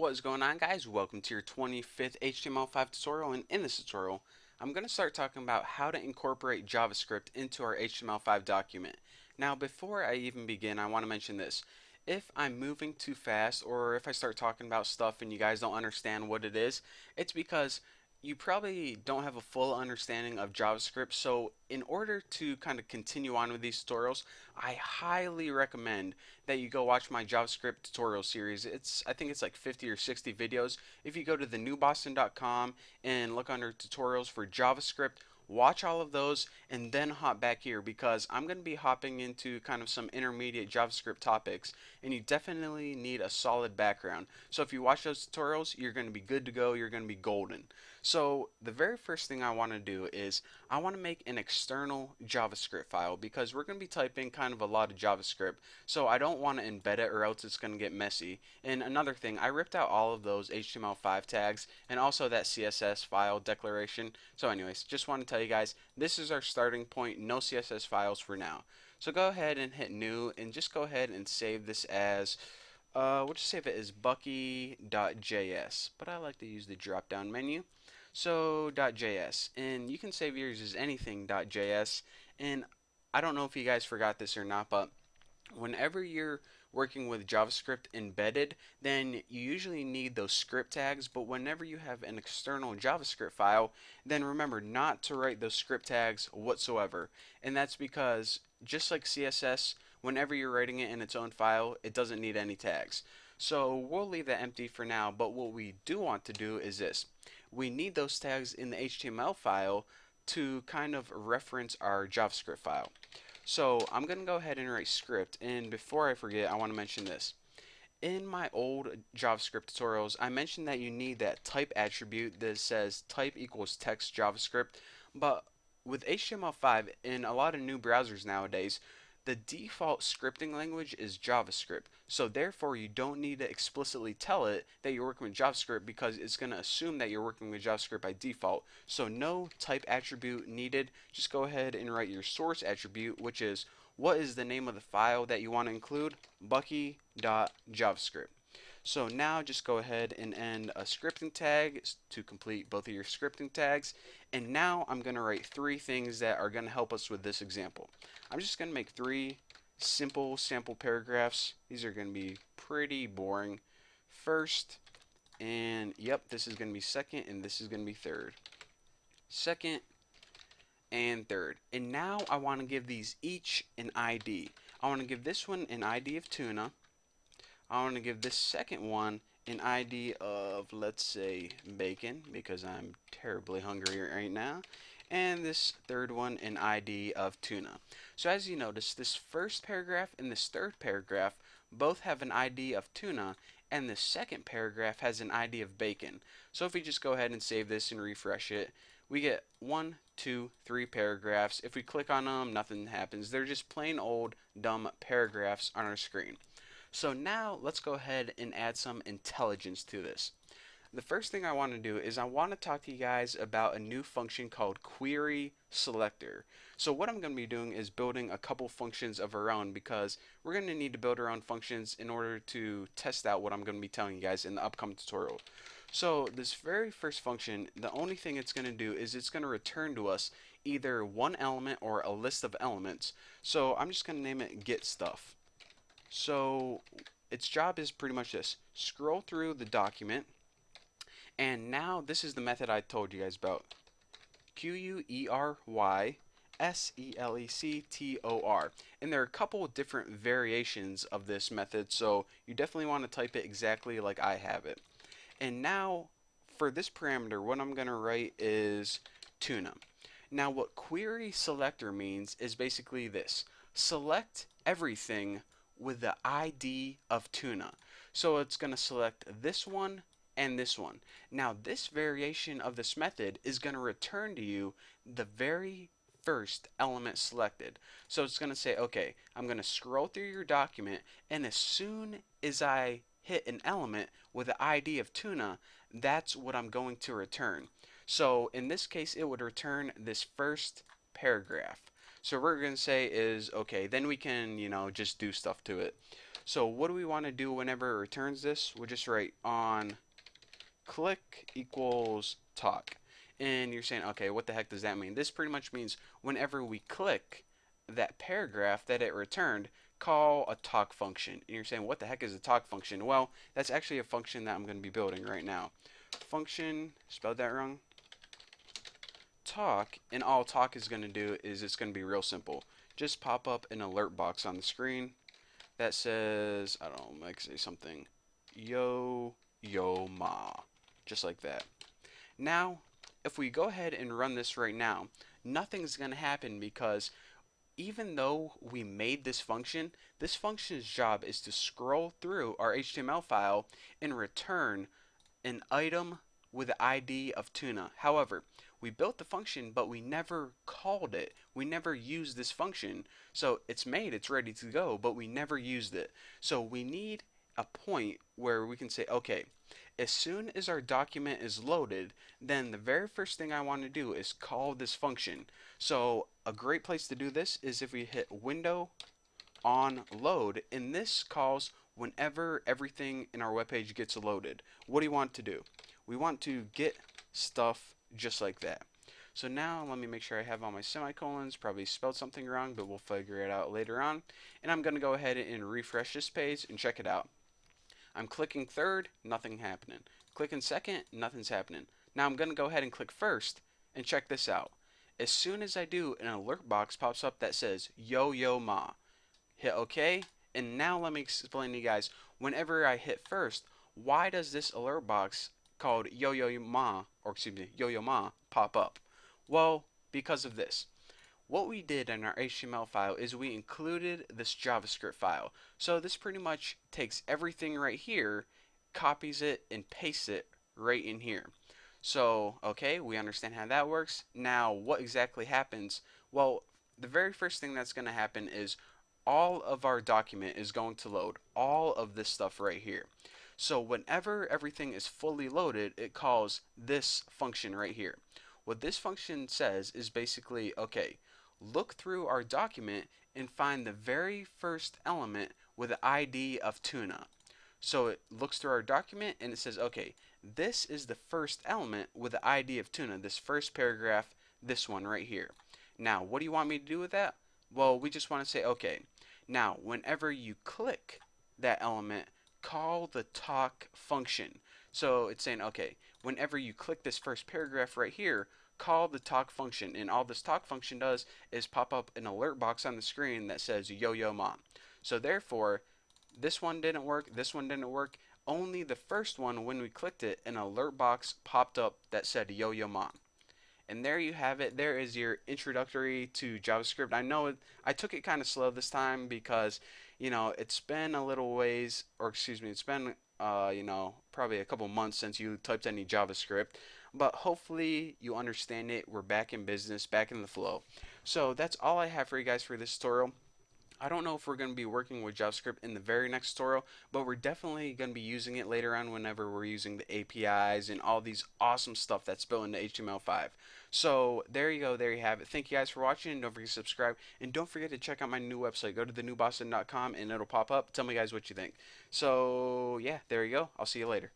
What is going on, guys? Welcome to your 25th HTML5 tutorial, and in this tutorial I'm going to start talking about how to incorporate JavaScript into our HTML5 document. Now before I even begin, I want to mention this. If I'm moving too fast or if I start talking about stuff and you guys don't understand what it is, it's because you probably don't have a full understanding of JavaScript. So in order to kind of continue on with these tutorials, I highly recommend that you go watch my JavaScript tutorial series. I think it's like 50 or 60 videos. If you go to thenewboston.com and look under tutorials for JavaScript, watch all of those and then hop back here because I'm going to be hopping into kind of some intermediate JavaScript topics, and you definitely need a solid background. So if you watch those tutorials, you're going to be good to go. You're going to be golden. So the very first thing I want to do is I want to make an external JavaScript file because we're going to be typing kind of a lot of JavaScript. So I don't want to embed it or else it's going to get messy. And another thing, I ripped out all of those HTML5 tags and also that CSS file declaration. So anyways, just want to tell you guys, this is our starting point, no CSS files for now. So go ahead and hit new and just go ahead and save this as we'll just save it as bucky.js, but I like to use the drop down menu. So .js, and you can save yours as anything.js. And I don't know if you guys forgot this or not, but whenever you're working with JavaScript embedded, then you usually need those script tags. But whenever you have an external JavaScript file, then remember not to write those script tags whatsoever. And that's because just like CSS, whenever you're writing it in its own file, it doesn't need any tags. So we'll leave that empty for now, but what we do want to do is this. We need those tags in the HTML file to kind of reference our JavaScript file. So I'm going to go ahead and write script, and before I forget, I want to mention this. In my old JavaScript tutorials, I mentioned that you need that type attribute that says type equals text JavaScript, but with HTML5 in a lot of new browsers nowadays, the default scripting language is JavaScript. So therefore, you don't need to explicitly tell it that you're working with JavaScript because it's going to assume that you're working with JavaScript by default. So no type attribute needed. Just go ahead and write your source attribute, which is what is the name of the file that you want to include? Bucky.javascript. So now just go ahead and end a scripting tag to complete both of your scripting tags. And now I'm going to write three things that are going to help us with this example. I'm just going to make three simple sample paragraphs. These are going to be pretty boring. First, and yep, this is going to be second, and this is going to be third. Second and third. And now I want to give these each an ID. I want to give this one an ID of tuna. I want to give this second one an ID of, let's say, bacon, because I'm terribly hungry right now. And this third one an ID of tuna. So as you notice, this first paragraph and this third paragraph both have an ID of tuna, and the second paragraph has an ID of bacon. So if we just go ahead and save this and refresh it, we get 1, 2, 3 paragraphs. If we click on them, nothing happens. They're just plain old dumb paragraphs on our screen. So now let's go ahead and add some intelligence to this. The first thing I want to do is I want to talk to you guys about a new function called query selector. So what I'm going to be doing is building a couple functions of our own because we're going to need to build our own functions in order to test out what I'm going to be telling you guys in the upcoming tutorial. So this very first function, the only thing it's going to do is it's going to return to us either one element or a list of elements. So I'm just going to name it get stuff. So its job is pretty much this. Scroll through the document, and now this is the method I told you guys about. QUERYSELECTOR. And there are a couple of different variations of this method, so you definitely want to type it exactly like I have it. And now for this parameter, what I'm going to write is tuna. Now what query selector means is basically this. Select everything with the ID of tuna. So it's going to select this one and this one. Now this variation of this method is going to return to you the very first element selected. So it's going to say, okay, I'm going to scroll through your document, and as soon as I hit an element with the ID of tuna, that's what I'm going to return. So in this case, it would return this first paragraph. So what we're going to say is, okay, then we can, just do stuff to it. So what do we want to do whenever it returns this? We'll just write on click equals talk. And you're saying, okay, what the heck does that mean? This pretty much means whenever we click that paragraph that it returned, call a talk function. And you're saying, what the heck is a talk function? Well, that's actually a function that I'm going to be building right now. Function, spelled that wrong, talk, and all talk is going to do is it's going to be real simple. Just pop up an alert box on the screen that says, I don't know, like say something, yo ma, just like that. Now, if we go ahead and run this right now, nothing's going to happen because even though we made this function's job is to scroll through our HTML file and return an item with the ID of tuna. However, we built the function, but we never called it. We never used this function. So it's made, it's ready to go, but we never used it. So we need a point where we can say, okay, as soon as our document is loaded, then the very first thing I want to do is call this function. So a great place to do this is if we hit window on load, and this calls whenever everything in our web page gets loaded. What do you want to do? We want to get stuff just like that. So now let me make sure I have all my semicolons. Probably spelled something wrong, but we'll figure it out later on. And I'm going to go ahead and refresh this page and check it out. I'm clicking third, nothing happening. Clicking second, nothing's happening. Now I'm going to go ahead and click first and check this out. As soon as I do, an alert box pops up that says yo ma. Hit OK, and now let me explain to you guys, whenever I hit first, why does this alert box called yo ma, or excuse me, yo ma, pop up? Well, because of this. What we did in our HTML file is we included this JavaScript file. So this pretty much takes everything right here, copies it, and pastes it right in here. So, okay, we understand how that works. Now, what exactly happens? Well, the very first thing that's going to happen is all of our document is going to load all of this stuff right here. So whenever everything is fully loaded, it calls this function right here. What this function says is basically, okay, look through our document and find the very first element with the ID of tuna. So it looks through our document and it says, okay, this is the first element with the ID of tuna, this first paragraph, this one right here. Now, what do you want me to do with that? Well, we just want to say, okay, now whenever you click that element, call the talk function. So it's saying, okay, whenever you click this first paragraph right here, call the talk function. And all this talk function does is pop up an alert box on the screen that says yo mom. So therefore, this one didn't work, this one didn't work. Only the first one, when we clicked it, an alert box popped up that said yo mom. And there you have it. There is your introductory to JavaScript. I know I took it kind of slow this time because, it's been a little ways, or excuse me, it's been, probably a couple months since you typed any JavaScript. But hopefully you understand it. We're back in business, back in the flow. So that's all I have for you guys for this tutorial. I don't know if we're going to be working with JavaScript in the very next tutorial, but we're definitely going to be using it later on whenever we're using the APIs and all these awesome stuff that's built into HTML5. So there you go, there you have it. Thank you guys for watching, and don't forget to subscribe, and don't forget to check out my new website. Go to thenewboston.com and it'll pop up. Tell me guys what you think. So yeah, there you go. I'll see you later.